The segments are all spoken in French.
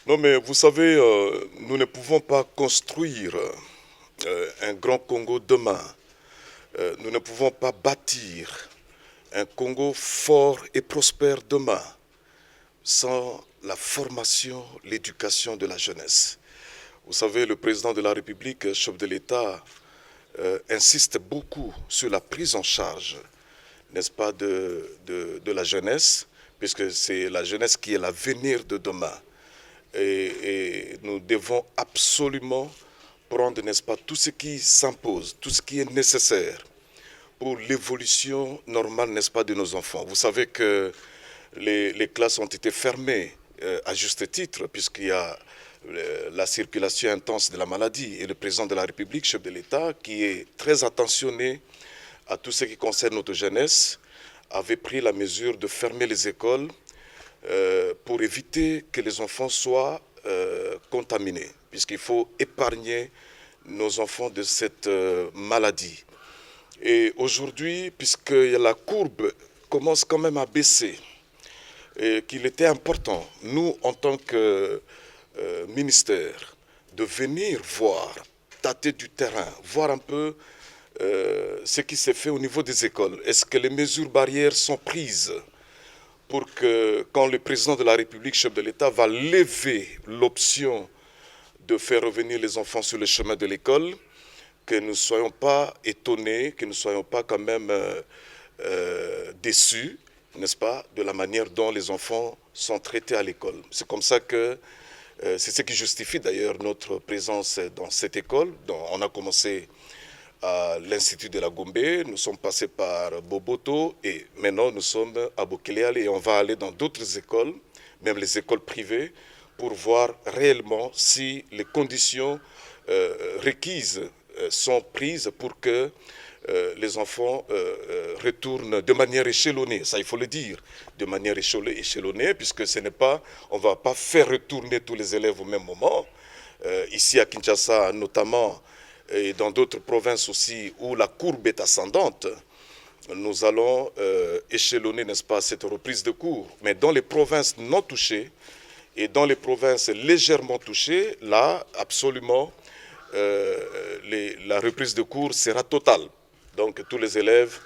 Non, mais vous savez, nous ne pouvons pas construire un grand Congo demain. Nous ne pouvons pas bâtir un Congo fort et prospère demain sans la formation, l'éducation de la jeunesse. Vous savez, le président de la République, chef de l'État, insiste beaucoup sur la prise en charge, n'est-ce pas, de la jeunesse, puisque c'est la jeunesse qui est l'avenir de demain. Et nous devons absolument prendre, n'est-ce pas, tout ce qui s'impose, tout ce qui est nécessaire pour l'évolution normale, n'est-ce pas, de nos enfants. Vous savez que les classes ont été fermées à juste titre, puisqu'il y a la circulation intense de la maladie. Et le président de la République, chef de l'État, qui est très attentionné à tout ce qui concerne notre jeunesse, avait pris la mesure de fermer les écoles pour éviter que les enfants soient contaminés, puisqu'il faut épargner nos enfants de cette maladie. Et aujourd'hui, puisque la courbe commence quand même à baisser, et qu'il était important, nous, en tant que ministère, de venir voir, tâter du terrain, voir un peu ce qui s'est fait au niveau des écoles. Est-ce que les mesures barrières sont prises pour que, quand le président de la République, chef de l'État, va lever l'option de faire revenir les enfants sur le chemin de l'école, que nous ne soyons pas étonnés, que nous ne soyons pas quand même déçus, n'est-ce pas, de la manière dont les enfants sont traités à l'école. C'est comme ça que c'est ce qui justifie d'ailleurs notre présence dans cette école. On a commencé à l'Institut de la Gombe, nous sommes passés par Boboto et maintenant nous sommes à Bokéléal et on va aller dans d'autres écoles, même les écoles privées, pour voir réellement si les conditions requises sont prises pour que les enfants retournent de manière échelonnée, ça il faut le dire, de manière échelonnée, puisque ce n'est pas, on ne va pas faire retourner tous les élèves au même moment. Ici à Kinshasa notamment, et dans d'autres provinces aussi où la courbe est ascendante, nous allons échelonner, n'est-ce pas, cette reprise de cours. Mais dans les provinces non touchées et dans les provinces légèrement touchées, là, absolument, la reprise de cours sera totale. Donc tous les élèves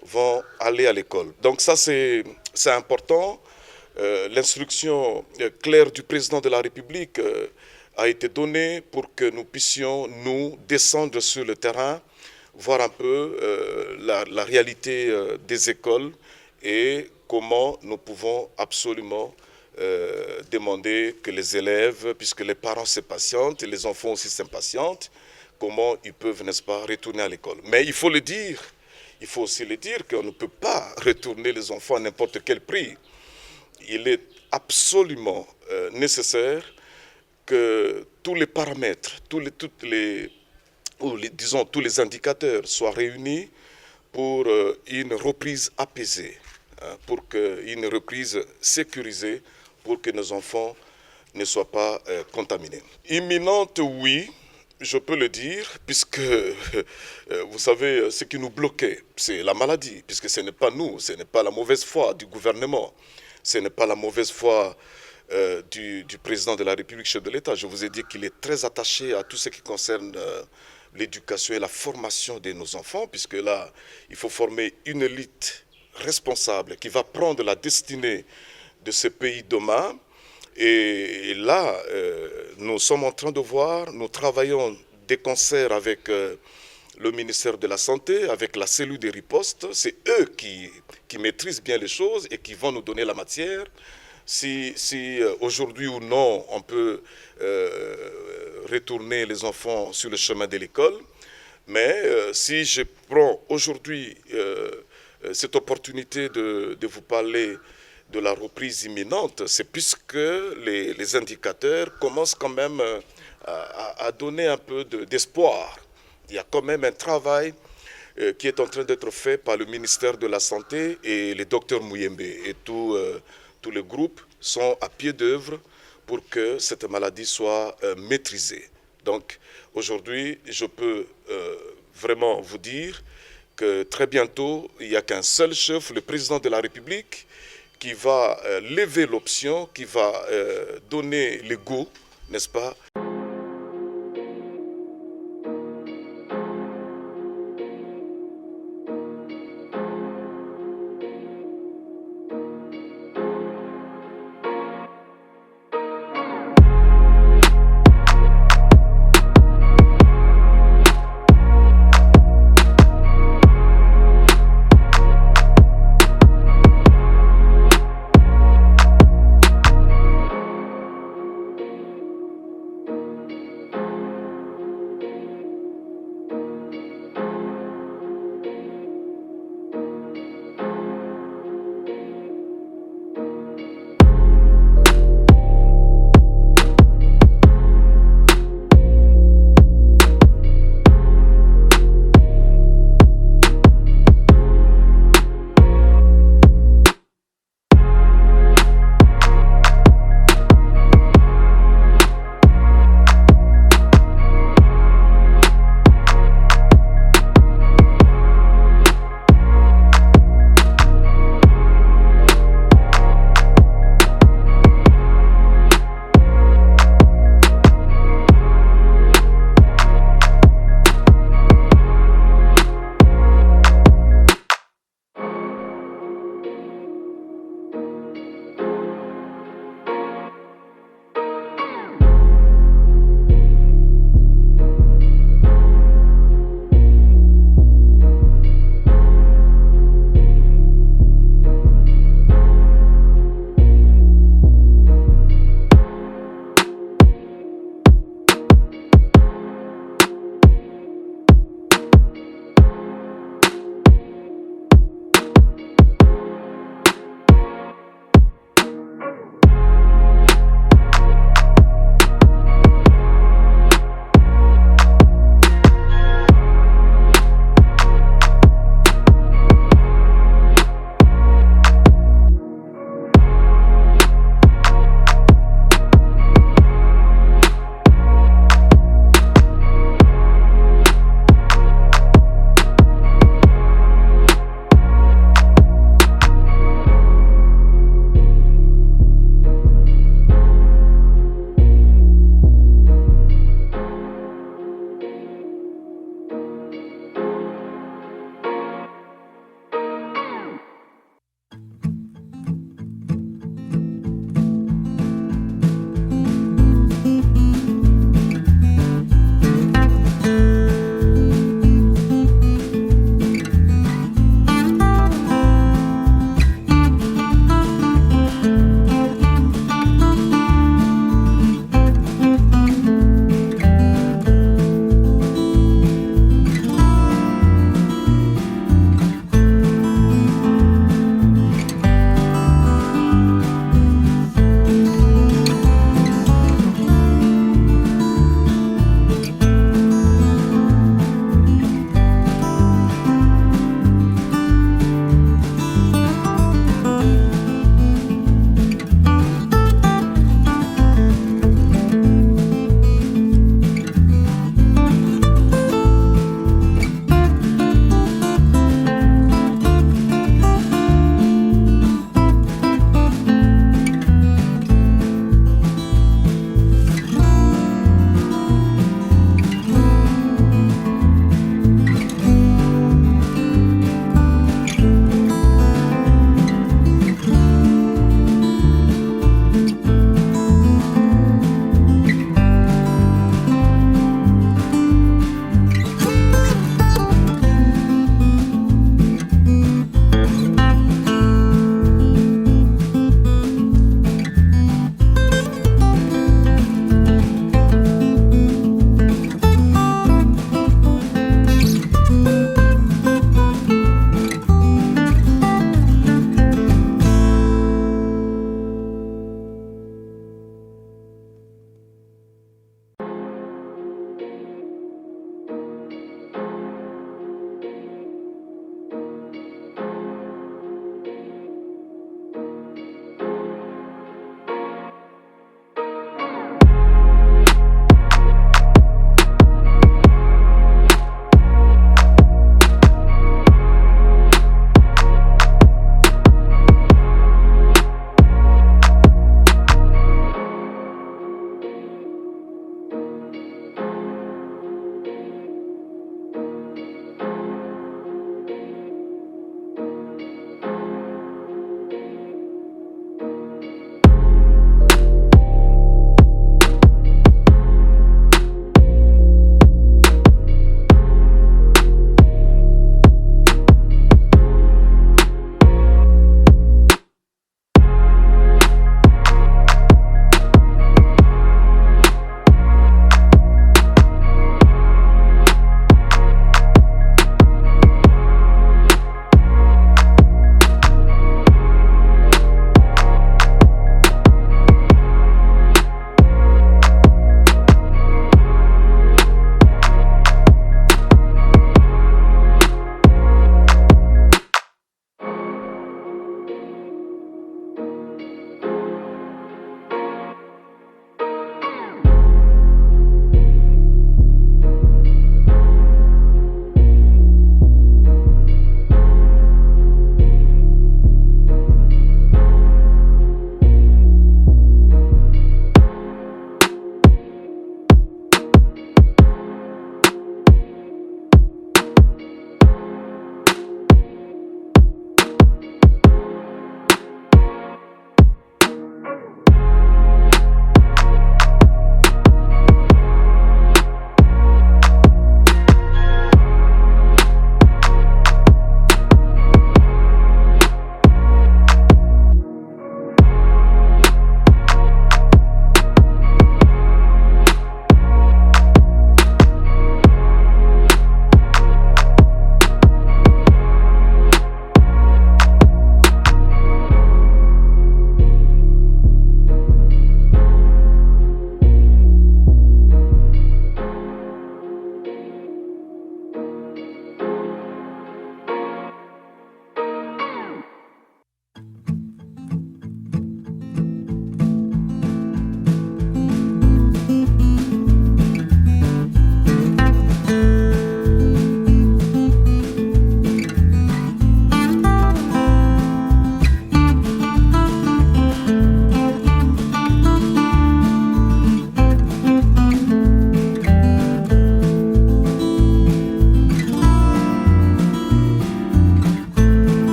vont aller à l'école. Donc ça, c'est important. L'instruction claire du président de la République a été donnée pour que nous puissions, nous, descendre sur le terrain, voir un peu la réalité des écoles et comment nous pouvons absolument demander que les élèves, puisque les parents s'impatientent et les enfants aussi s'impatientent, comment ils peuvent, n'est-ce pas, retourner à l'école. Mais il faut le dire, il faut aussi le dire qu'on ne peut pas retourner les enfants à n'importe quel prix. Il est absolument nécessaire que tous les paramètres, tous les indicateurs soient réunis pour une reprise apaisée, pour une reprise sécurisée, pour que nos enfants ne soient pas contaminés. Imminente, oui, je peux le dire, puisque vous savez, ce qui nous bloquait, c'est la maladie, puisque ce n'est pas nous, ce n'est pas la mauvaise foi du gouvernement, ce n'est pas la mauvaise foi du président de la République, chef de l'État. Je vous ai dit qu'il est très attaché à tout ce qui concerne l'éducation et la formation de nos enfants, puisque là, il faut former une élite responsable qui va prendre la destinée de ce pays demain. Et là, nous sommes en train de voir, nous travaillons de concert avec le ministère de la Santé, avec la cellule de riposte. C'est eux qui maîtrisent bien les choses et qui vont nous donner la matière. Si aujourd'hui ou non, on peut retourner les enfants sur le chemin de l'école. Mais si je prends aujourd'hui cette opportunité de vous parler de la reprise imminente, c'est puisque les indicateurs commencent quand même à donner un peu d'espoir. Il y a quand même un travail qui est en train d'être fait par le ministère de la Santé et le docteur Mouyembe. Et tous les groupes sont à pied d'œuvre pour que cette maladie soit maîtrisée. Donc aujourd'hui, je peux vraiment vous dire que très bientôt, il n'y a qu'un seul chef, le président de la République, qui va lever l'option, qui va donner le go, n'est-ce pas,